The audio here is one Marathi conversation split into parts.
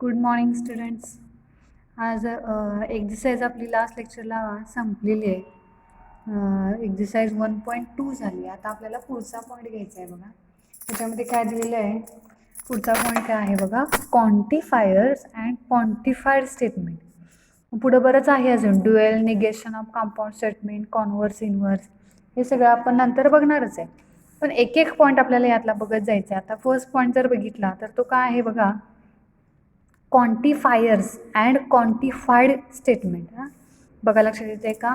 Good morning students. आज एक्झरसाइज आपली लास्ट लेक्चरला संपलेली आहे. एक्झरसाइज 1.2 झाली. आता आपल्याला पुढचा पॉईंट घ्यायचा आहे बघा. त्याच्यामध्ये काय दिलेलं आहे, पुढचा पॉईंट काय आहे बघा, क्वांटिफायर्स अँड क्वांटिफाईड स्टेटमेंट. पुढं बरंच आहे अजून, dual, negation of compound statement, converse, inverse, हे सगळं आपण नंतर बघणारच आहे. पण एक एक पॉईंट आपल्याला यातला बघत जायचा आहे. आता फर्स्ट पॉईंट जर बघितला तर तो काय आहे बघा, क्वांटिफायर्स अँड क्वांटिफाईड स्टेटमेंट. बघा लक्षात येते का,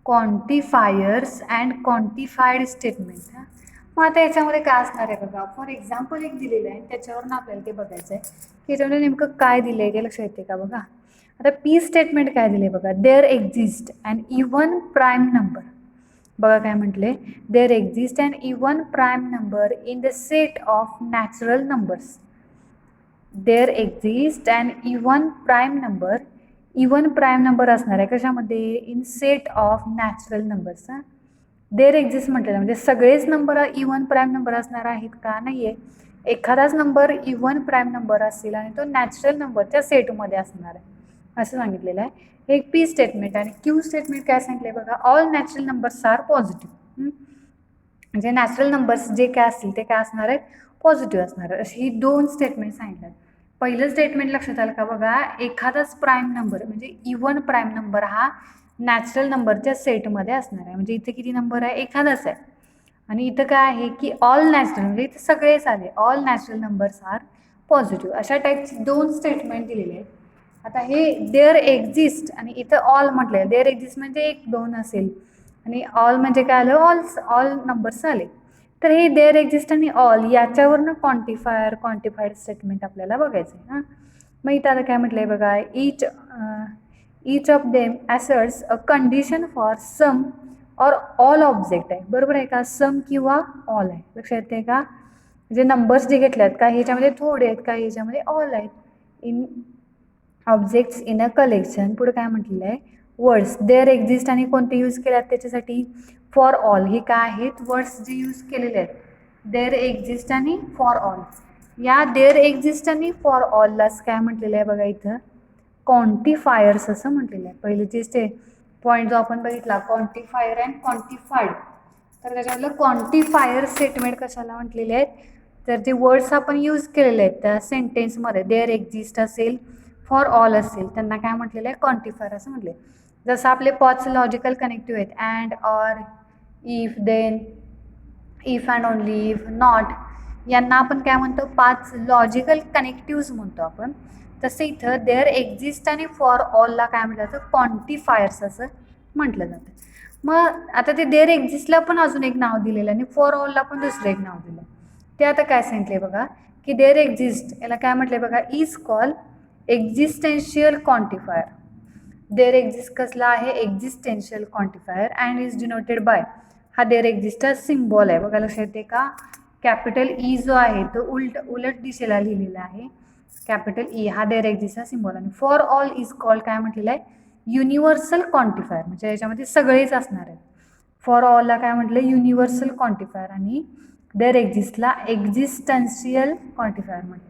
क्वांटिफायर्स अँड क्वांटिफाईड स्टेटमेंट. मग आता याच्यामध्ये काय असणार आहे बघा, फॉर एक्झाम्पल एक दिलेलं आहे, त्याच्यावरून आपल्याला ते बघायचं आहे की याच्यामध्ये नेमकं काय दिलं आहे ते लक्षात येते का. बघा आता पी स्टेटमेंट काय दिले बघा, there exist and even prime number. बघा काय म्हटले, there exist and even prime number in the set of natural numbers. There exist and even prime number, even prime number असणार आहे कशामध्ये, in set of natural numbers. There exist म्हटलेलं म्हणजे सगळेच नंबर इवन प्राईम नंबर असणार आहेत का, नाही आहे. एखादाच नंबर इवन प्राईम नंबर असेल आणि तो नॅचरल नंबरच्या सेटमध्ये असणार आहे असं सांगितलेलं आहे. हे एक पी स्टेटमेंट. आणि क्यू स्टेटमेंट काय सांगितलं बघा, all natural numbers are positive. म्हणजे नॅचरल नंबर्स जे काय असतील ते काय असणार आहेत, पॉझिटिव्ह असणार आहे. अशी ही दोन स्टेटमेंट सांगितलं. पहिलं स्टेटमेंट लक्षात आलं का बघा, एखादाच प्राईम नंबर म्हणजे इवन प्राईम नंबर हा नॅचरल नंबरच्या सेटमध्ये असणार आहे. म्हणजे इथे किती नंबर आहे, एखादाच आहे. आणि इथं काय आहे की ऑल नॅचरल, म्हणजे इथे सगळेच आले, all natural numbers are positive. अशा टाईपची दोन स्टेटमेंट दिलेले आहेत. आता हे देअर एक्झिस्ट आणि इथं ऑल म्हटलं आहे. देअर एक्झिस्ट म्हणजे एक दोन असेल आणि ऑल म्हणजे काय आलं, ऑल नंबर्स आले. तर हे देअर एक्झिस्ट आणि ऑल याच्यावरनं क्वांटिफाईड स्टेटमेंट आपल्याला बघायचं आहे. हां, मग इथं आता काय म्हटलं आहे बघा, each of them asserts a condition for some or all object आहे. बरोबर आहे का, सम किंवा ऑल आहे. लक्षात येते का, म्हणजे नंबर्स जे घेतले आहेत, काही ह्याच्यामध्ये थोडे आहेत, काही ह्याच्यामध्ये ऑल आहेत. In objects in a collection. पुढे काय म्हटलेलं आहे, वर्ड्स देअर एक्झिस्ट आणि कोणते यूज केले त्याच्यासाठी, फॉर ऑल. हे काय आहेत, वर्ड्स जे यूज केलेले आहेत, देअर एक्झिस्ट आणि फॉर ऑल. या देअर एक्झिस्ट आणि फॉर ऑललाच काय म्हटलेलं आहे बघा, इथं क्वांटिफायर्स असं म्हटलेलं आहे. पहिले जे पॉईंट जो आपण बघितला, क्वांटिफायर अँड क्वांटिफाईड, तर त्याच्यामधलं क्वांटिफायर स्टेटमेंट कशाला म्हटलेले आहेत, तर जे वर्ड्स आपण यूज केलेले आहेत त्या सेंटेन्समध्ये, देअर एक्झिस्ट असेल, फॉर ऑल असेल, त्यांना काय म्हटलेलं आहे, क्वांटिफायर असं म्हटले. जसं आपले 5 लॉजिकल कनेक्टिव्ह आहेत, and, or, if, then, if and only, if, not, यांना आपण काय म्हणतो, 5 लॉजिकल कनेक्टिव्ज म्हणतो आपण. तसं इथं देअर एक्झिस्ट आणि फॉर ऑलला काय म्हटलं जातं, क्वांटिफायर्स असं म्हटलं जातं. मग आता ते देअर एक्झिस्टला पण अजून एक नाव दिलेलं आणि फॉर ऑलला पण दुसरं एक नाव दिलं. ते आता काय सांगितले बघा, की देअर एक्झिस्ट याला काय म्हटले बघा, is call existential quantifier. There exist कसला आहे, existential quantifier, and is denoted by, हा देअर एक्झिस्टचा सिम्बॉल आहे. बघा लक्षात येते का, कॅपिटल ई जो आहे तो उलट दिशेला लिहिलेला आहे. कॅपिटल ई हा देअर एक्झिस्टचा सिम्बॉल. आणि फॉर ऑल इज कॉल्ड काय म्हटलेलं आहे, युनिव्हर्सल क्वांटिफायर. म्हणजे याच्यामध्ये सगळेच असणार आहेत. फॉर ऑलला काय म्हटलं, युनिव्हर्सल क्वांटिफायर, आणि देअर एक्झिस्टला एक्झिस्टन्शियल क्वांटिफायर म्हटलं.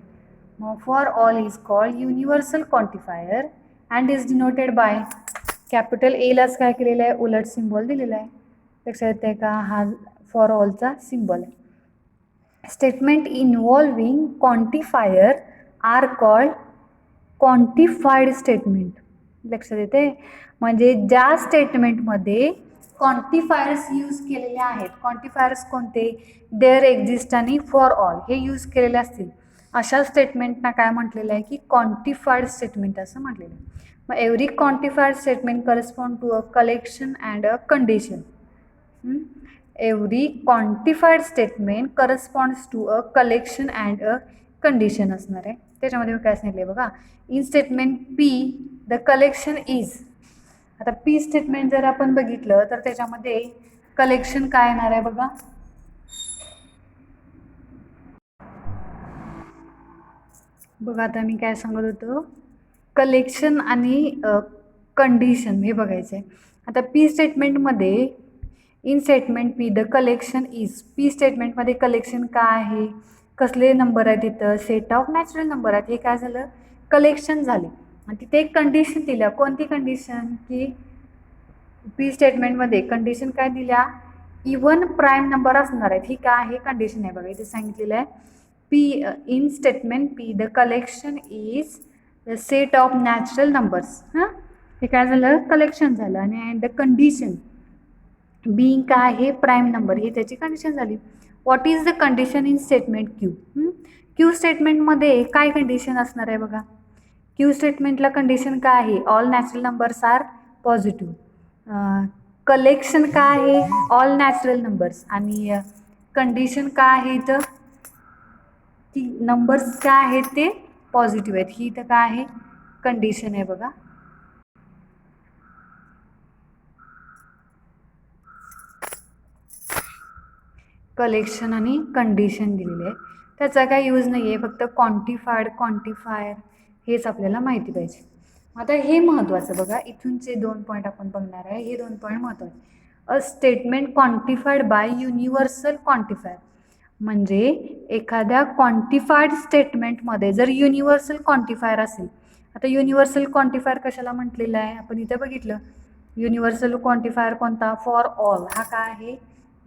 मग for all is called universal quantifier and is denoted by, capital एलाच काय केलेलं आहे, उलट सिम्बॉल दिलेला आहे. लक्षात येते का, हा फॉर ऑलचा सिम्बॉल आहे. Statement involving quantifier are called quantified statement. लक्षात येते, म्हणजे ज्या स्टेटमेंटमध्ये क्वांटिफायर्स यूज केलेले आहेत, क्वांटिफायर्स कोणते, देअर एक्झिस्ट आणि फॉर ऑल हे यूज केलेले असतील, अशा स्टेटमेंटना काय म्हटलेलं आहे की क्वांटिफाईड स्टेटमेंट असं म्हटलेलं आहे. मग every quantified statement correspond to a collection and a condition. Every quantified statement corresponds to a collection and a condition असणार आहे. त्याच्यामध्ये काय सांगितलं बघा, in statement P the collection is. आता पी स्टेटमेंट जर आपण बघितलं तर त्याच्यामध्ये कलेक्शन काय येणार आहे बघा, बघा आता मी काय सांगत होतो, कलेक्शन आणि कंडिशन हे बघायचं आहे. आता पी स्टेटमेंटमध्ये in statement P the collection is, P स्टेटमेंटमध्ये कलेक्शन काय आहे, कसले नंबर आहेत तिथं, सेट ऑफ नॅचरल नंबर आहेत. हे काय झालं, कलेक्शन झाले. आणि तिथे एक कंडिशन दिल्या. कोणती कंडिशन, की पी स्टेटमेंटमध्ये कंडिशन काय दिल्या, इवन प्राईम नंबर असणार आहेत. ही काय आहे, कंडिशन आहे बघा. इथे सांगितलेलं आहे P in statement P the collection is the set of natural numbers. हां, हे काय झालं, कलेक्शन झालं. आणि द कंडिशन बीइंग काय आहे, प्राईम नंबर, ही त्याची कंडिशन झाली. What is the condition in statement Q. Q स्टेटमेंटमध्ये काय कंडिशन असणार आहे बघा. क्यू स्टेटमेंटला कंडिशन काय आहे, all natural numbers are positive. Collection काय आहे, ऑल नॅचरल नंबर्स. आणि कंडिशन काय आहे इथं, की नंबर्स काय आहेत ते पॉझिटिव्ह आहेत. ही इथं काय आहे, कंडिशन आहे बघा. कलेक्शन आणि कंडिशन दिलेले आहे. त्याचा काय यूज नाही आहे, फक्त क्वांटिफायर हेच आपल्याला माहिती पाहिजे. आता हे महत्त्वाचं बघा, इथूनचे 2 पॉईंट आपण बघणार आहे. हे 2 पॉईंट महत्त्वाचे. A statement quantified by universal quantifier. म्हणजे एखाद्या क्वांटिफाईड स्टेटमेंटमध्ये जर युनिव्हर्सल क्वांटिफायर असेल. आता युनिव्हर्सल क्वांटिफायर कशाला म्हटलेलं आहे, आपण इथं बघितलं. युनिव्हर्सल क्वांटिफायर कोणता, फॉर ऑल. हा काय आहे,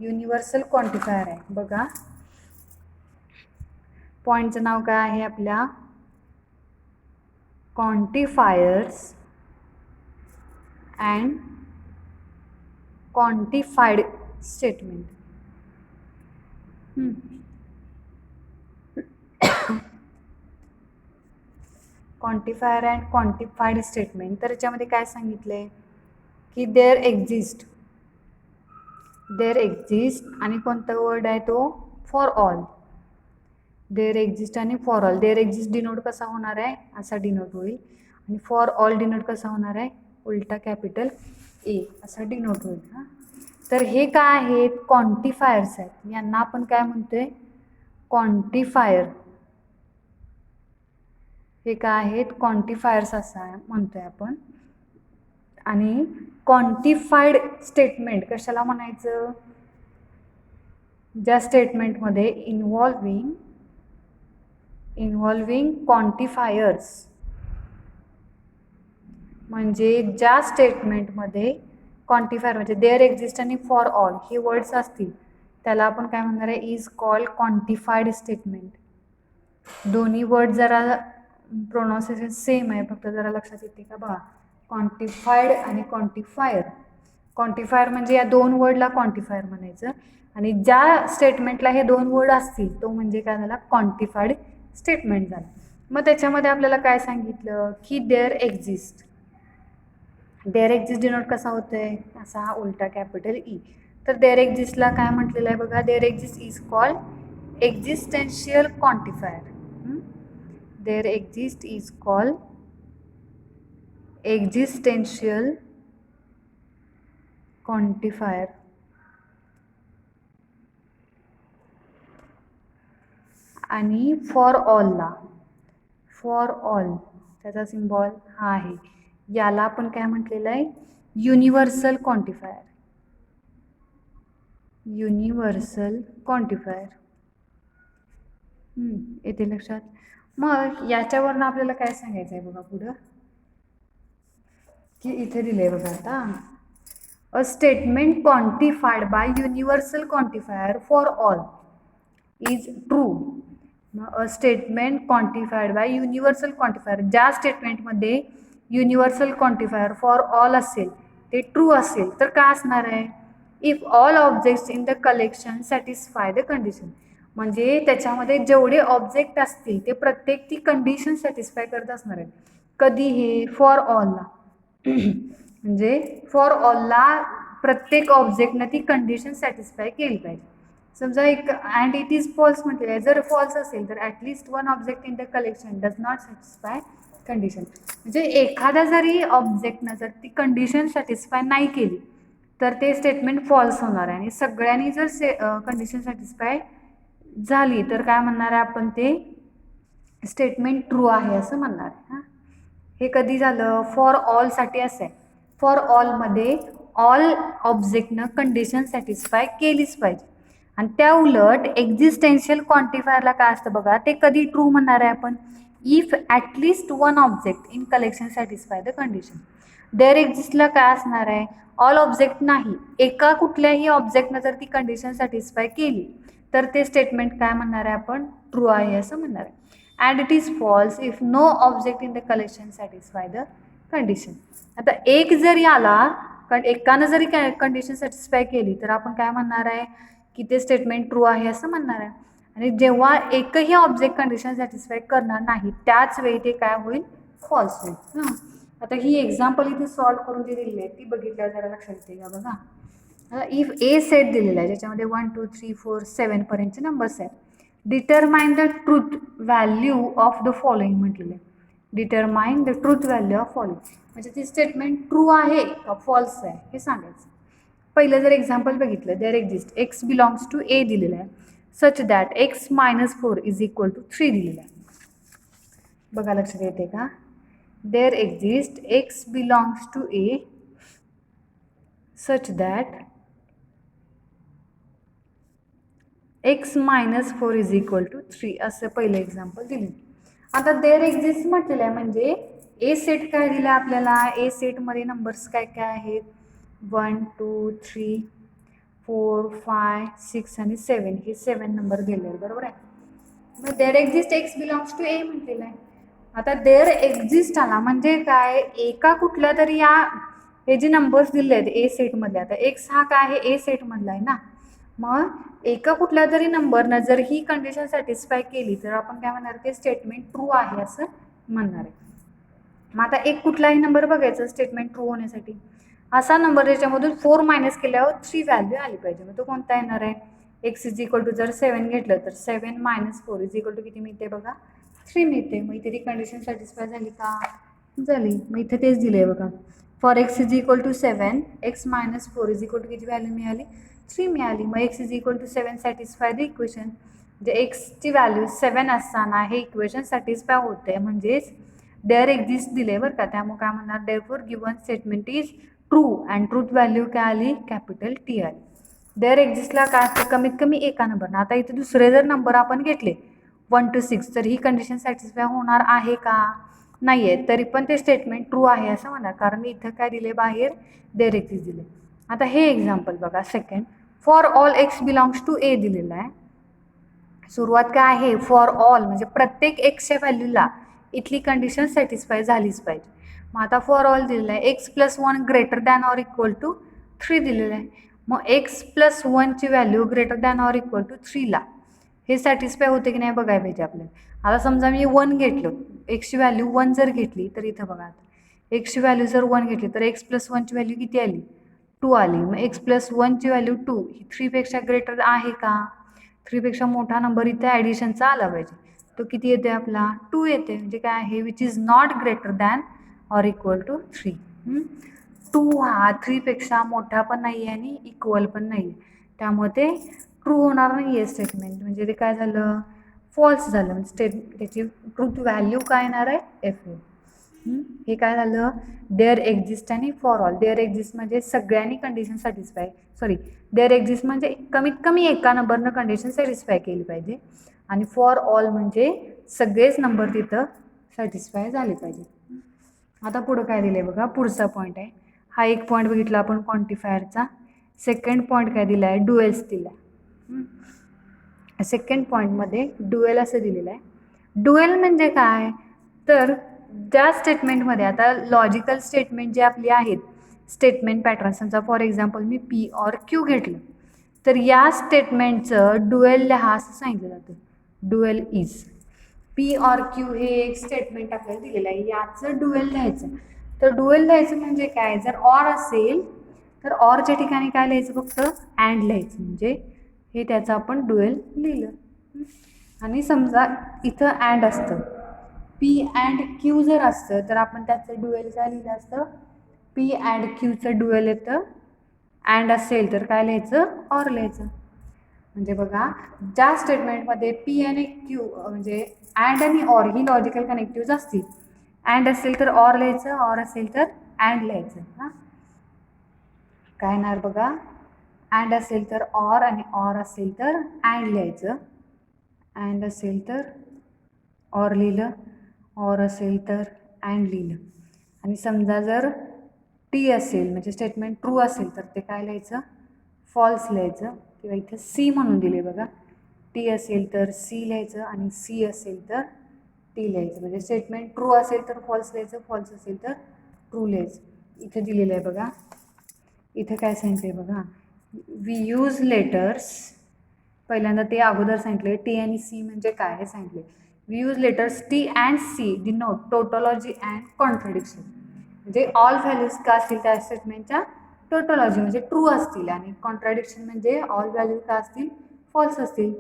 युनिव्हर्सल क्वांटिफायर आहे बघा. पॉईंटचं नाव काय आहे आपल्या, quantifiers and quantified statement. Quantifier and quantified statement. तर याच्यामध्ये काय सांगितलंय, की देअर एक्झिस्ट आणि कोणता वर्ड आहे तो, फॉर ऑल. देअर एक्झिस्ट आणि for all. There exist denote कसा होणार आहे, असा डिनोट होईल. आणि फॉर ऑल डिनोट कसा होणार आहे, उलटा कॅपिटल ए असा डिनोट होईल. हां, तर हे काय आहेत, क्वांटिफायर्स आहेत. यांना आपण काय म्हणतोय, क्वांटिफायर. हे काय आहेत, क्वांटिफायर्स असं म्हणतोय आपण. आणि क्वांटिफाईड स्टेटमेंट कशाला म्हणायचं, ज्या स्टेटमेंटमध्ये इन्व्हॉल्विंग क्वांटिफायर्स. म्हणजे ज्या स्टेटमेंटमध्ये क्वांटिफायर म्हणजे देअर एक्झिस्ट आणि फॉर ऑल हे वर्ड्स असतील, त्याला आपण काय म्हणणार आहे, इज कॉल्ड क्वांटिफाईड स्टेटमेंट. दोन्ही वर्ड जरा प्रोनाउन्सिएशन सेम आहे, फक्त जरा लक्षात येते का बघा. क्वांटिफाईड आणि क्वांटिफायर. क्वांटिफायर म्हणजे या 2 वर्डला क्वांटिफायर म्हणायचं. आणि ज्या स्टेटमेंटला हे 2 वर्ड असतील तो म्हणजे काय झाला, क्वांटिफाईड स्टेटमेंट झालं. मग त्याच्यामध्ये आपल्याला काय सांगितलं, की देअर एक्झिस्ट डिनोट कसा होतोय, असा हा उलटा कॅपिटल ई. तर देअर एक्झिस्टला काय म्हटलेलं आहे बघा, there exist is called existential quantifier. There exist is called existential quantifier. आणि फॉर ऑल त्याचा सिम्बॉल हा आहे. याला आपण काय म्हटलेलं आहे, युनिव्हर्सल क्वांटिफायर. येते लक्षात. मग याच्यावरनं आपल्याला काय सांगायचं आहे बघा पुढं, की इथे दिलंय बघा आता, a statement quantified by universal quantifier for all is true. A statement quantified by universal quantifier, ज्या स्टेटमेंटमध्ये युनिव्हर्सल क्वांटिफायर फॉर ऑल असेल ते ट्रू असेल तर काय असणार आहे, if all objects in the collection satisfy the condition. म्हणजे त्याच्यामध्ये जेवढे ऑब्जेक्ट असतील ते प्रत्येक ती कंडिशन सॅटिस्फाय करत असणार आहे. कधी, हे फॉर ऑलला. म्हणजे फॉर ऑलला प्रत्येक ऑब्जेक्टनं ती कंडिशन सॅटिस्फाय केली पाहिजे. समजा एक अँड इट इज फॉल्स म्हटलेलं आहे, जर फॉल्स असेल तर at least 1 object in the collection does not satisfy condition. म्हणजे एखादा जरी ऑब्जेक्टनं जर ती कंडिशन सॅटिस्फाय नाही केली तर ते स्टेटमेंट फॉल्स होणार आहे. आणि सगळ्यांनी जर कंडिशन सॅटिस्फाय झाली तर काय म्हणणार आहे आपण, ते स्टेटमेंट ट्रू आहे असं म्हणणार आहे. हां, हे कधी झालं, फॉर ऑलसाठी असं आहे. फॉर ऑलमध्ये ऑल ऑब्जेक्टनं कंडिशन सॅटिस्फाय केलीच पाहिजे. आणि त्या उलट एक्झिस्टेन्शियल क्वांटिफायरला काय असतं बघा, ते कधी ट्रू म्हणणार आहे आपण, if at least one object in collection satisfy the condition. There एक्झिस्टला काय असणार आहे, ऑल ऑब्जेक्ट नाही, एका कुठल्याही ऑब्जेक्टनं जर ती कंडिशन सॅटिस्फाय केली तर ते स्टेटमेंट काय म्हणणार आहे आपण, ट्रू आहे असं म्हणणार आहे. And it is false if no object in the collection satisfy the condition. आता एक जरी आला, एकानं जरी कंडिशन सॅटिस्फाय केली तर आपण काय म्हणणार आहे की ते स्टेटमेंट ट्रू आहे असं म्हणणार आहे. आणि जेव्हा एकही ऑब्जेक्ट कंडिशन सॅटिस्फाय करणार नाही त्याच वेळी ते काय होईल, फॉल्स होईल. आता ही एक्झाम्पल इथे सॉल्व करून जे दिलेली आहे ती बघितल्यावर जरा लक्षात येते का बघा. आता इफ ए सेट दिलेला आहे ज्याच्यामध्ये 1 2 3 4 7 पर्यंतचे नंबर्स आहेत. Determine the truth value of the following म्हटलेलं आहे. Determine the truth value of following म्हणजे ती स्टेटमेंट ट्रू आहे का फॉल्स आहे हे सांगायचं. पहिलं जर एक्झाम्पल बघितलं, there exist x belongs to A दिलेलं आहे, such that x -4 is equal to 3 दिलेलं आहे. बघा लक्षात येते का, there exist x belongs to A such that x -4 is equal to 3 असं पहिलं एक्झाम्पल दिलं. आता देअर एक्झिस्ट म्हटलेलं आहे म्हणजे ए सेट काय दिलं आपल्याला, ए सेटमध्ये नंबर्स काय काय आहेत, 1 2 3 4 5 6 आणि 7 हे 7 नंबर दिले आहेत, बरोबर आहे. मग there exist x belongs to A म्हटलेलं आहे. आता देअर एक्झिस्ट आला म्हणजे काय, एका कुठल्या तरी या हे जे नंबर्स दिले आहेत ए सेटमधले, आता एक्स हा काय आहे ए सेटमधला आहे ना, मग एका कुठल्या तरी नंबरनं जर ही कंडिशन सॅटिस्फाय केली तर आपण काय म्हणणार, ते स्टेटमेंट ट्रू आहे असं म्हणणार आहे. मग आता एक कुठलाही नंबर बघायचा स्टेटमेंट ट्रू होण्यासाठी, असा नंबर ज्याच्यामधून 4 मायनस केल्यावर 3 व्हॅल्यू आली पाहिजे. मग तो कोणता येणार आहे, एक्स इज इक्वल टू जर 7 घेतलं तर 7 - 4 इज इक्वल टू किती मिळते बघा, 3 मिळते. मग इथे ती कंडिशन सॅटिस्फाय झाली का, झाली. मग इथे तेच दिलं आहे बघा, for x is equal to 7 x -4 is equal to किती व्हॅल्यू मिळाली, 3 मिळाली. मग x is equal to 7 satisfy the equation, म्हणजे एक्सची व्हॅल्यू 7 असताना हे इक्वेशन सॅटिस्फाय होते, म्हणजेच देअर एक्झिस्ट दिले बरं का. त्यामुळे काय म्हणणार, therefore given statement is true and truth value काय आली, कॅपिटल टी आली. देअर एक्झिस्टला काय असतं, कमीत कमी एका नंबरनं. आता इथे दुसरे जर नंबर आपण घेतले 1 to 6 तर ही कंडिशन सॅटिस्फाय होणार आहे का, नाही आहे, तरी पण ते स्टेटमेंट ट्रू आहे असं म्हणणार, कारण इथं काय दिले बाहेर, देअर एक्झिस्ट दिले. आता हे एक्झाम्पल बघा second, for all x belongs to A दिलेलं आहे. सुरुवात काय आहे, फॉर ऑल म्हणजे प्रत्येक एक्सच्या व्हॅल्यूला इथली कंडिशन सॅटिस्फाय झालीच पाहिजे. मग आता फॉर ऑल दिलेलं आहे, x +1 greater than or equal to 3 दिलेलं आहे. मग एक्स +1ची value greater than or equal to 3ला हे सॅटिस्फाय होते की नाही बघायला पाहिजे आपल्याला. आता समजा मी 1 घेतलं, एक्सची व्हॅल्यू 1 जर घेतली तर इथं बघा, आता एक्सची व्हॅल्यू जर 1 घेतली तर एक्स +1ची व्हॅल्यू किती आली, 2 आली. मग एक्स +1ची व्हॅल्यू 2 ही 3पेक्षा ग्रेटर आहे का, 3पेक्षा मोठा नंबर इथे ॲडिशनचा आला पाहिजे. तो किती येते आपला, 2 येते. म्हणजे काय आहे, which is not greater than or equal to 3. 2 हा 3पेक्षा मोठा पण नाही आहे आणि इक्वल पण नाही आहे, त्यामुळे ते ट्रू होणार नाही आहे स्टेटमेंट. म्हणजे ते काय झालं, फॉल्स झालं. म्हणजे त्याची ट्रूथ व्हॅल्यू काय येणार आहे, एफ. हे काय झालं, देअर एक्झिस्ट आणि फॉर ऑल. देअर एक्झिस्ट म्हणजे सगळ्यांनी condition satisfy, sorry there exist म्हणजे कमीत कमी एका नंबरनं कंडिशन सॅटिस्फाय केली पाहिजे, आणि फॉर ऑल म्हणजे सगळेच नंबर तिथं सॅटिस्फाय झाले पाहिजे. आता पुढं काय दिलं आहे बघा, पुढचा पॉईंट आहे. हा एक पॉईंट बघितला आपण क्वांटिफायरचा. सेकंड पॉईंट काय दिला आहे, डुएल्स दिला आहे. सेकंड पॉईंटमध्ये डुएल असं दिलेलं आहे. डुएल म्हणजे काय, तर ज्या स्टेटमेंटमध्ये आता लॉजिकल स्टेटमेंट जे आपली आहेत, स्टेटमेंट पॅटर्न, समजा फॉर एक्झाम्पल मी पी ऑर क्यू घेतलं तर या स्टेटमेंटचं डुएल लिहा असं सांगितलं जातं. Dual is P or Q हे एक स्टेटमेंट आपल्याला दिलेलं आहे, याचं डुएल लिहायचं. तर डुएल लिहायचं म्हणजे काय, जर ऑर असेल तर ऑरच्या ठिकाणी काय लिहायचं, फक्त अँड लिहायचं, म्हणजे हे त्याचं आपण डुएल लिहिलं. आणि समजा इथं अँड असतं, पी अँड क्यू जर असतं तर आपण त्याचं डुएल काय लिहिलं असतं, पी अँड क्यूचं डुएल येतं. अँड असेल तर काय लिहायचं, ऑर लिहायचं. म्हणजे बघा, ज्या स्टेटमेंटमध्ये पी आणि क्यू म्हणजे अँड आणि ऑर ही लॉजिकल कनेक्टिव्ज असतील, अँड असेल तर ऑर लिहायचं, ऑर असेल तर अँड लिहायचं. हां, काय येणार बघा, अँड असेल तर ऑर, आणि ऑर असेल तर अँड लिहायचं. अँड असेल तर ऑर लिहिलं, ऑर असेल तर अँड लिहिलं. आणि समजा जर टी असेल म्हणजे स्टेटमेंट ट्रू असेल तर ते काय लिहायचं, फॉल्स लिहायचं. किंवा इथं सी म्हणून दिले बघा, टी असेल तर सी लिहायचं आणि सी असेल तर टी लिहायचं. म्हणजे स्टेटमेंट ट्रू असेल तर फॉल्स लिहायचं, फॉल्स असेल तर ट्रू लिहायचं. इथं दिलेलं आहे बघा, इथं काय सांगितलं आहे बघा, वी यूज लेटर्स. पहिल्यांदा ते अगोदर सांगितले टी आणि सी म्हणजे काय हे सांगितले. We use letters T and C denote tautology and contradiction. म्हणजे ऑल व्हॅल्यूज का असतील त्या स्टेटमेंटच्या टोटोलॉजी म्हणजे ट्रू असतील, आणि कॉन्ट्रडिक्शन म्हणजे ऑल व्हॅल्यू का असतील, फॉल्स असतील.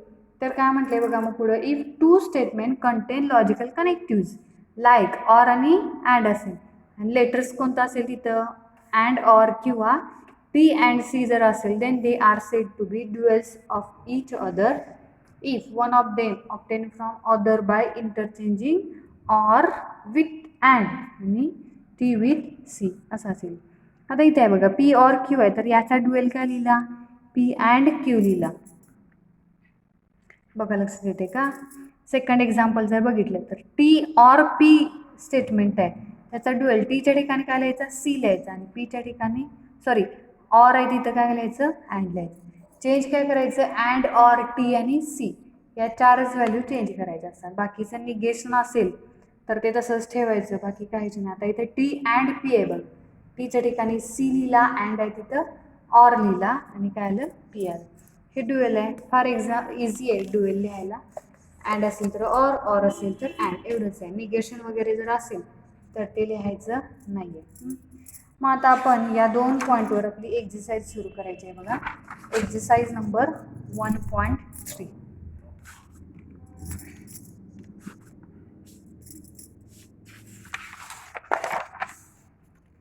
तर काय म्हटले बघा मग पुढं, if two statement contain logical connectives like or आणि अँड असेल, आणि लेटर्स कोणतं असेल तिथं अँड ऑर किंवा टी अँड सी जर असेल, then they are said to be duals of each other if one of them obtained from other by interchanging or with and आणि T with C असं असेल. आता इथे आहे बघा P or Q आहे, तर याचा ड्युएल काय लिहिला, P and Q लिहिला. बघा लक्षात येते का. सेकंड एक्झाम्पल जर बघितलं तर T or P स्टेटमेंट आहे, त्याचा ड्युएल टीच्या ठिकाणी काय लिहायचा, सी लिहायचा, आणि पीच्या ठिकाणी सॉरी ऑर आहे तिथं काय लिहायचं, अँड लिहायचं. चेंज काय करायचं, अँड ऑर टी आणि सी या चारच व्हॅल्यू चेंज करायच्या असतात. बाकीचं निगेशन असेल तर ते तसंच ठेवायचं, बाकी काहीच नाही. आता इथे टी अँड पी आहे बघ, टीच्या ठिकाणी सी लिहिला, अँड आहे तिथं ऑर लिहिला, आणि काय आलं पी आलं. हे ड्युएल आहे, फार इझी आहे ड्युएल लिहायला. अँड असेल तर ऑर असेल तर अँड, एवढंच आहे. निगेशन वगैरे जर असेल तर ते लिहायचं नाही आहे. मग आता आपण या 2 पॉईंटवर आपली एक्झरसाइज सुरू करायची आहे बघा. Exercise number 1.3.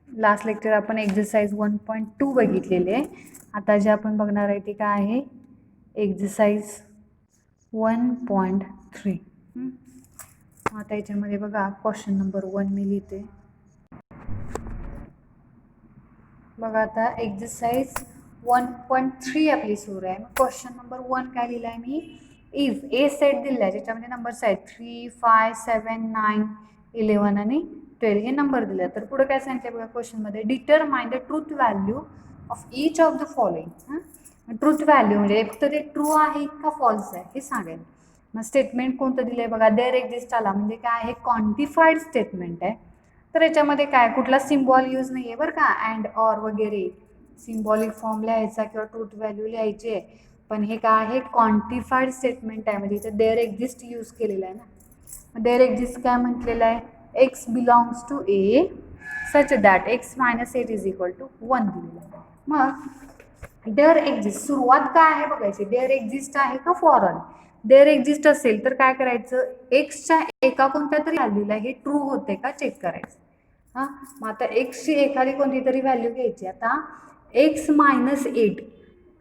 लास्ट लेक्चर आपण एक्झरसाइज 1.2 बघितलेले आहे. आता जे आपण बघणार आहे ते काय आहे, एक्झरसाइज 1.3. आता याच्यामध्ये बघा क्वेश्चन नंबर 1 मी लिहिते बघा. आता एक्झरसाइज 1.3 आपली सुरू आहे. क्वेश्चन नंबर 1 काय लिहिलं आहे मी, इफ ए सेट दिला आहे ज्याच्यामध्ये नंबर्स आहेत 3, 5, 7, 9, 11 आणि 12 हे नंबर दिले. तर पुढे काय सांगितलं बघा क्वेश्चनमध्ये, determine the truth value of each of the following. Truth value म्हणजे एक तर ते ट्रू आहे का फॉल्स आहे हे सांगेल. मग स्टेटमेंट कोणतं दिलं आहे बघा, देअर एक्झिस्ट आला म्हणजे काय आहे, क्वांटिफाईड स्टेटमेंट आहे. तर याच्यामध्ये काय कुठला सिम्बॉल यूज नाही आहे बरं का, अँड ऑर वगैरे सिम्बॉलिक फॉर्म लिहायचा किंवा ट्रूथ व्हॅल्यू लिहायची आहे. पण हे काय आहे, क्वांटिफाईड स्टेटमेंट आहे, म्हणजे इथं देअर एक्झिस्ट यूज केलेलं आहे ना. देअर एक्झिस्ट काय म्हटलेलं आहे, x belongs to A such that x minus 8 is equal to 1 दिलेलं आहे. मग देअर एक्झिस्ट सुरुवात काय आहे बघायची, देअर एक्झिस्ट आहे का फॉर ऑल. देअर एक्झिस्ट असेल तर काय करायचं, एक्सच्या एका कोणत्या तरी व्हॅल्यूला हे ट्रू होते का चेक करायचं. हां, मग आता एक्सची एखादी कोणती तरी व्हॅल्यू घ्यायची. आता x minus 8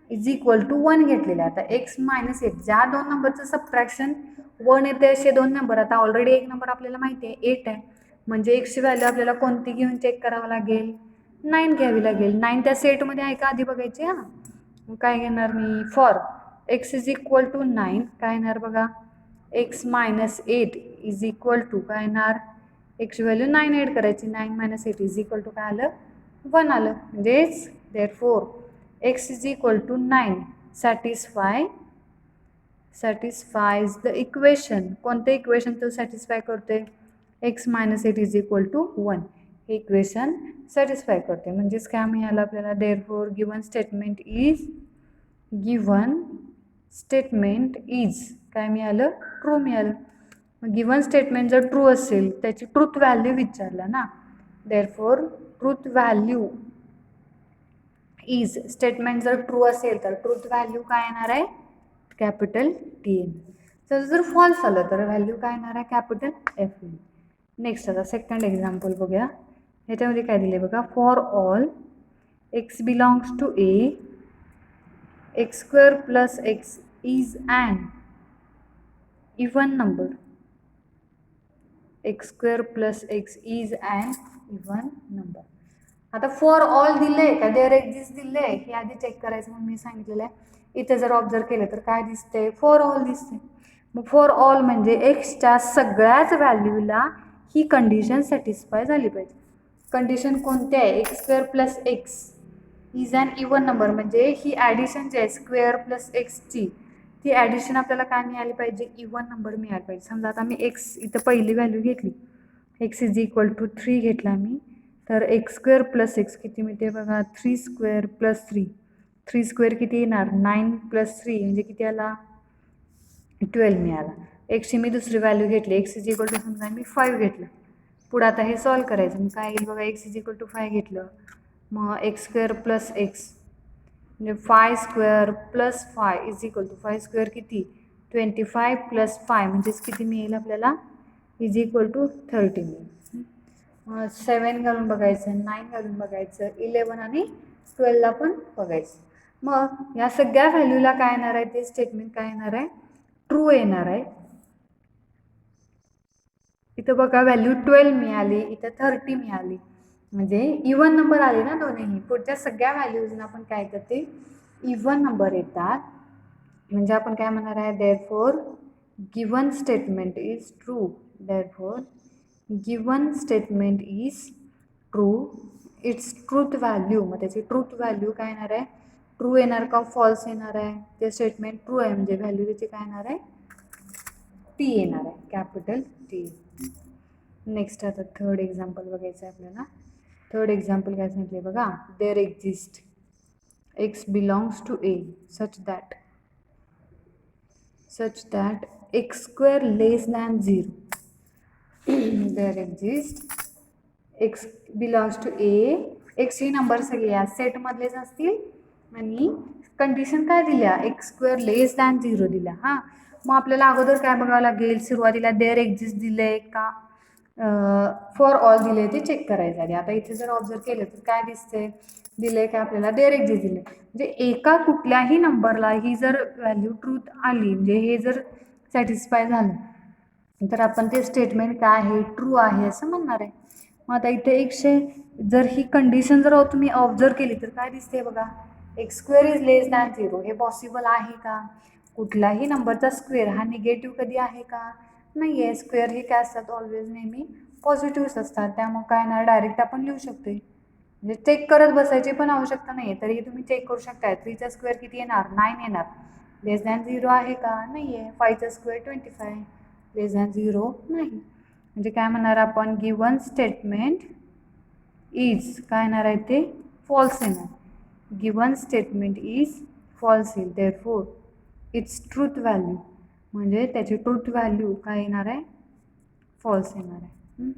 is equal to 1 घेतलेलं. आता एक्स मायनस 8 ज्या 2 नंबरचं सबट्रॅक्शन 1 येते असे 2 नंबर. आता ऑलरेडी एक नंबर आपल्याला माहिती आहे 8 आहे, म्हणजे एक्सची व्हॅल्यू आपल्याला कोणती घेऊन चेक करावं लागेल, 9 घ्यावी लागेल. 9 त्या सेटमध्ये आहे का आधी बघायचे. हां, मग काय घेणार मी, for x is equal to 9 काय येणार बघा, x minus 8 is equal to काय येणार, एक्सची व्हॅल्यू 9 ॲड करायची. 9 मायनस 8 इज इक्वल टू काय आलं, 1 आलं. म्हणजेच therefore x is equal to 9 satisfies the equation. कोणतं इक्वेशन तो सॅटिस्फाय करतोय, x minus 8 is equal to 1 हे इक्वेशन सॅटिस्फाय करते. म्हणजेच काय मिळालं आपल्याला, देअरफॉर गिवन स्टेटमेंट इज काय मिळालं, ट्रू मिळालं. मग गिवन स्टेटमेंट जर ट्रू असेल त्याची ट्रूथ व्हॅल्यू विचारला ना, therefore truth value is, statement जर ट्रू असेल तर ट्रूथ व्हॅल्यू काय येणार आहे, कॅपिटल टी एन. तर जर फॉल्स आलं तर व्हॅल्यू काय येणार आहे, कॅपिटल एफ एन. नेक्स्ट आता सेकंड एक्झाम्पल बघूया. ह्याच्यामध्ये काय दिले बघा, for all x belongs to A x square plus x is an even number. X square plus x is an even number. आता फॉर ऑल दिलंय का देअर एक्झिस्ट दिलंय हे आधी चेक करायचं म्हणून मी सांगितलेलं आहे. इथे जर ऑब्झर्व केलं तर काय दिसतंय, फॉर ऑल दिसते. मग फॉर ऑल म्हणजे एक्सच्या सगळ्याच व्हॅल्यूला ही कंडिशन सॅटिस्फाय झाली पाहिजे. कंडिशन कोणती आहे, x square plus x is an even number, म्हणजे ही ॲडिशन जी आहे स्क्वेअर प्लस एक्सची ती ॲडिशन आपल्याला काय मिळाली पाहिजे, इवन नंबर मिळाला पाहिजे. समजा आता मी एक्स इथं पहिली व्हॅल्यू घेतली, एक्स इज इक्वल टू 3 घेतला मी, तर एक्स स्क्वेअर प्लस एक्स किती मिळते बघा, 3 स्क्वेअर प्लस 3, 3 स्क्वेअर किती येणार 9 प्लस 3 म्हणजे किती आला 12 मिळाला. एक्सची मी दुसरी व्हॅल्यू घेतली, एक्स इज इक्वल टू समजा मी 5 घेतलं. पुढं आता हे सॉल्व करायचं, मग काय येईल बघा, एक्स इज इक्वल टू 5 घेतलं, मग एक्स स्क्वेअर प्लस एक्स म्हणजे 5 square plus 5 is equal to 5 square किती 25 प्लस 5 म्हणजेच किती मिळेल आपल्याला, इज इक्वल टू 30 मिळेल. 7 घालून बघायचं, 9 घालून बघायचं, 11 आणि 12ला पण बघायचं. मग या सगळ्या व्हॅल्यूला काय येणार आहे, ते स्टेटमेंट काय येणार आहे, ट्रू येणार आहे. इथं बघा व्हॅल्यू 12 मिळाली, इथं 30 मिळाली, म्हणजे इवन नंबर आले ना दोन्ही. पुढच्या सगळ्या व्हॅल्यूजना आपण काय करते, इवन नंबर येतात. म्हणजे आपण काय म्हणणार आहे, therefore given statement is true. Therefore given statement is true. It's truth value, मग त्याची ट्रूथ व्हॅल्यू काय येणार आहे, ट्रू येणार का फॉल्स येणार आहे. ते स्टेटमेंट ट्रू आहे म्हणजे व्हॅल्यू त्याची काय येणार आहे, टी येणार आहे, कॅपिटल टी. नेक्स्ट आता थर्ड एक्झाम्पल बघायचं आहे आपल्याला. थर्ड एक्झाम्पल काय सांगितले बघा, there exist x belongs to A such that x square less than 0. There exist x belongs to A, x ही नंबर सगळे या सेटमधलेच असतील आणि कंडिशन काय दिल्या, एक्स स्क्वेअर लेस दॅन 0 दिल्या. हां, मग आपल्याला अगोदर काय बघावं लागेल, सुरुवातीला देअर एक्झिस्ट दिलंय का फॉर ऑल दिले ते चेक करायचं आहे. आता इथे जर ऑब्झर्व केलं तर काय दिसतंय, दिलंय का आपल्याला देअर एक्झिस्ट दिले. म्हणजे एका कुठल्याही नंबरला ही जर व्हॅल्यू ट्रूथ आली, म्हणजे हे जर सॅटिस्फाय झालं तर आपण ते स्टेटमेंट काय आहे, ट्रू आहे असं म्हणणार आहे. मग आता इथे जर ही कंडिशन जर तुम्ही ऑब्झर्व केली तर काय दिसते बघा, x square is less than 0. हे पॉसिबल आहे का, कुठल्याही नंबरचा स्क्वेअर हा निगेटिव्ह कधी आहे का, नाही आहे. स्क्वेअर हे काय असतात, ऑलवेज नेहमी पॉझिटिव्हच असतात. त्यामुळे काय ना डायरेक्ट आपण लिहू शकतो, म्हणजे चेक करत बसायची पण आवश्यकता नाही आहे. तरी तुम्ही चेक करू शकताय, 3चा स्क्वेअर किती येणार 9 येणार, लेस दॅन 0 आहे का, नाही आहे. 5चा स्क्वेअर 25, लेस दॅन 0 नाही. म्हणजे काय म्हणणार आपण, गिवन स्टेटमेंट इज काय येणार आहे ते फॉल्स येणार. गिवन स्टेटमेंट इज फॉल्स येईल. देअरफॉर इट्स ट्रूथ व्हॅल्यू, म्हणजे त्याची ट्रूथ व्हॅल्यू काय येणार आहे, फॉल्स येणार आहे.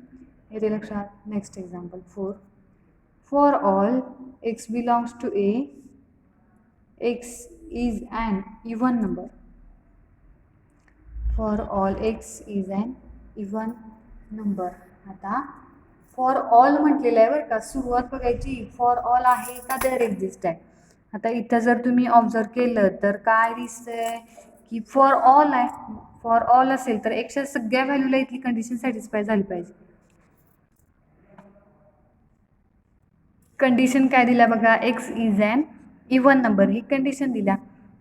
येते लक्षात. Next example 4. For all x belongs to A, x is an even number. For all x is an even number. आता फॉर ऑल म्हटलेलं आहे बरं का, सुरुवात बघायची फॉर ऑल आहे का देअर एक्झिस्ट आहे. आता इथं जर तुम्ही ऑब्झर्व केलं तर काय दिसतंय की फॉर ऑल आहे. फॉर ऑल असेल तर एक्सच्या सगळ्या व्हॅल्यूला इथली कंडिशन सॅटिस्फाय झाली पाहिजे. कंडिशन काय दिल्या बघा, x is an even number, ही कंडिशन दिल्या.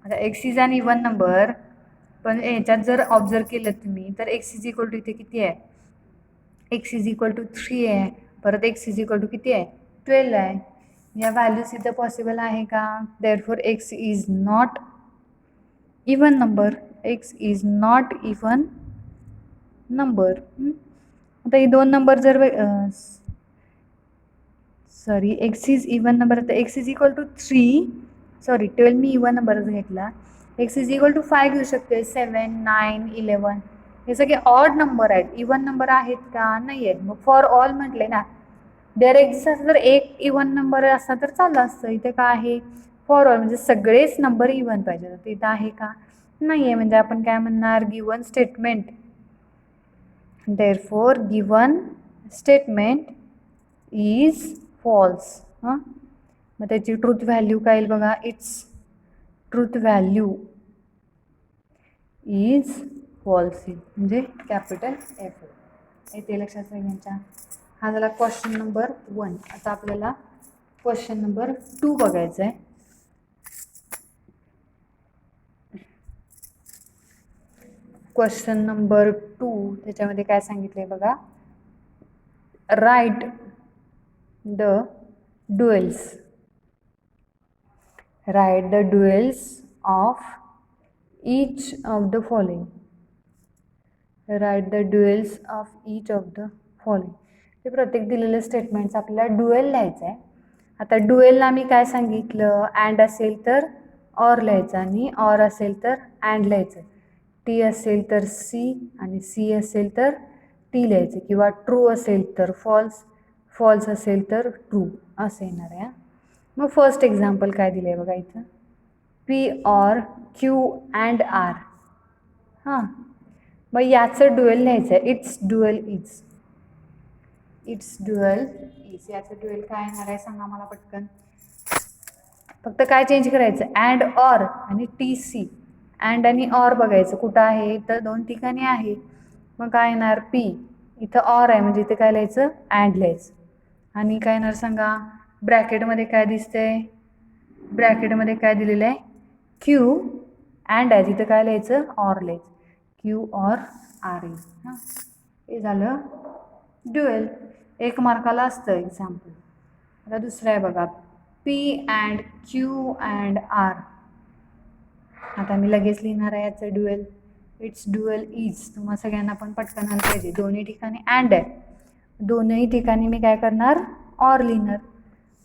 आता x is an even number, पण ह्याच्यात जर ऑब्झर्व केलं तुम्ही तर एक्स इज इक्वल टू इथे किती आहे, एक्स इज इक्वल टू 3 आहे. परत एक्स इज इक्वल टू किती आहे 12 आहे. या व्हॅल्यूज इथं पॉसिबल आहे का, therefore x is not even number. X is not even number. आता हे दोन नंबर जर sorry x is even number, आता x is equal to 3, sorry 12 मी इवन नंबरच घेतला. एक्स इज इक्वल टू 5 घेऊ शकते, 7, 9, 11 हे सगळे ऑड नंबर आहेत. इवन नंबर आहेत का, नाही आहेत. मग फॉर ऑल म्हटले ना, देअर एक्झिस्ट असं जर एक इवन नंबर असता तर चाललं असतं. इथे काय आहे फॉर ऑल, म्हणजे सगळेच नंबर इवन पाहिजे. तर इथं आहे का, नाही आहे. म्हणजे आपण काय म्हणणार, given statement, therefore given statement is false. हां, मग त्याची ट्रूथ व्हॅल्यू काय येईल बघा, it's truth value is false येईल, म्हणजे कॅपिटल एफ. येते लक्षात सगळ्यांच्या. हा झाला क्वेश्चन नंबर 1. आता आपल्याला क्वेश्चन नंबर 2 बघायचं आहे. क्वेश्चन नंबर 2 त्याच्यामध्ये काय सांगितलंय बघा, write the duals. Write the duals of each of the following. Write the duals of each of the following. ते प्रत्येक दिलेलं स्टेटमेंट्स आपल्याला ड्युएल लिहायचं आहे. आता ड्युएलला मी काय सांगितलं, अँड असेल तर ऑर लिहायचं आणि ऑर असेल तर अँड लिहायचं. टी असेल तर सी आणि सी असेल तर टी लिहायचं, किंवा ट्रू असेल तर फॉल्स, फॉल्स असेल तर ट्रू असं येणार आहे. मग फर्स्ट एक्झाम्पल काय दिलं आहे बघा इथं, P or Q and R. हां, मग याचं ड्युएल लिहायचं आहे, it's dual is. It's dual is याचं ड्युएल काय येणार आहे सांगा मला पटकन. फक्त काय चेंज करायचं, अँड ऑर आणि टी सी. अँड आणि ऑर बघायचं कुठं आहे, तर 2 ठिकाणी आहे. मग काय येणार, पी इथं ऑर आहे म्हणजे इथं काय लिहायचं, अँड लिहायचं. आणि काय येणार सांगा, ब्रॅकेटमध्ये काय दिसतंय, ब्रॅकेटमध्ये काय दिलेलं आहे, क्यू अँड आहे, तिथं काय लिहायचं, ऑर लिहायचं. Q or R is. हां, हे झालं ड्युएल. 1 मार्काला असतं एक्झाम्पल. आता दुसरं आहे बघा, P and Q and R. आता मी लगेच लिहिणार आहे याचं ड्युएल, इट्स ड्युएल इज. तुम्हा सगळ्यांना पण पटकन आलं पाहिजे. दोन्ही ठिकाणी अँड आहे, दोन्ही ठिकाणी मी काय करणार, ऑर लिहिणार,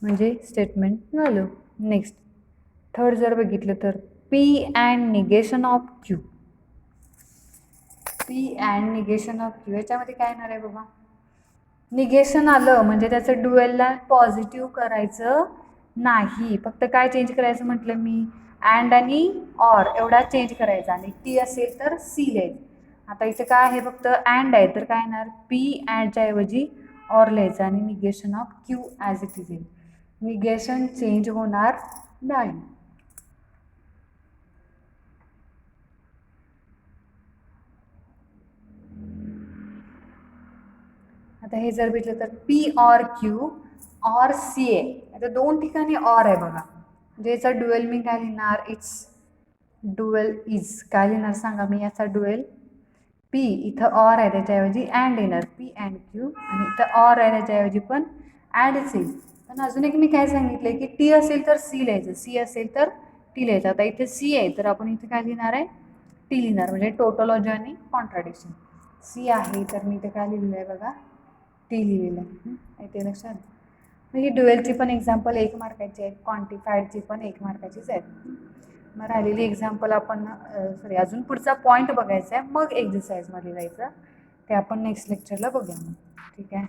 म्हणजे स्टेटमेंट झालं. नेक्स्ट थर्ड जर बघितलं तर P and negation of Q. P and negation of Q याच्यामध्ये काय येणार आहे बघा, निगेशन आलं म्हणजे त्याचं ड्युएलला पॉझिटिव्ह करायचं नाही. फक्त काय चेंज करायचं म्हटलं मी, अँड आणि ऑर एवढा चेंज करायचा, आणि टी असेल तर सी लिहायचं. आता इथे काय आहे, फक्त अँड आहे तर काय येणार, पी अँडच्या ऐवजी ऑर लिहायचं आणि negation of q as it is येईल. निगेशन चेंज होणार नाही. आता हे जर भेटलं तर p or q or c a. आता 2 ठिकाणी ऑर आहे बघा, म्हणजे याचा ड्युएल मी काय लिहिणार, इट्स ड्युएल इज. काय लिहिणार सांगा मी याचा ड्युएल, पी इथं ऑर आहे त्याच्याऐवजी अँड येणार, पी अँड क्यू, आणि इथं ऑर आहे त्याच्याऐवजी पण अँडच येईल. पण अजून एक मी काय सांगितलं की टी असेल तर सी लिहायचं, सी असेल तर टी लिहायचं. आता इथे सी आहे तर आपण इथे काय लिहिणार आहे, टी लिहिणार, म्हणजे टोटॉलॉजी आणि कॉन्ट्राडिक्शन. सी आहे तर मी इथे काय लिहिलेलं आहे बघा, टी लिहिलेलं आहे. ते लक्षात. मग ही ड्युएलची पण एक्झाम्पल 1 मार्काची आहेत, क्वांटिफाईडची पण 1 मार्काचीच आहेत. मग राहिलेली एक्झाम्पल आपण अजून पुढचा पॉईंट बघायचा आहे, मग एक्झरसाईजमध्ये जायचं, ते आपण नेक्स्ट लेक्चरला बघूया मग. ठीक आहे.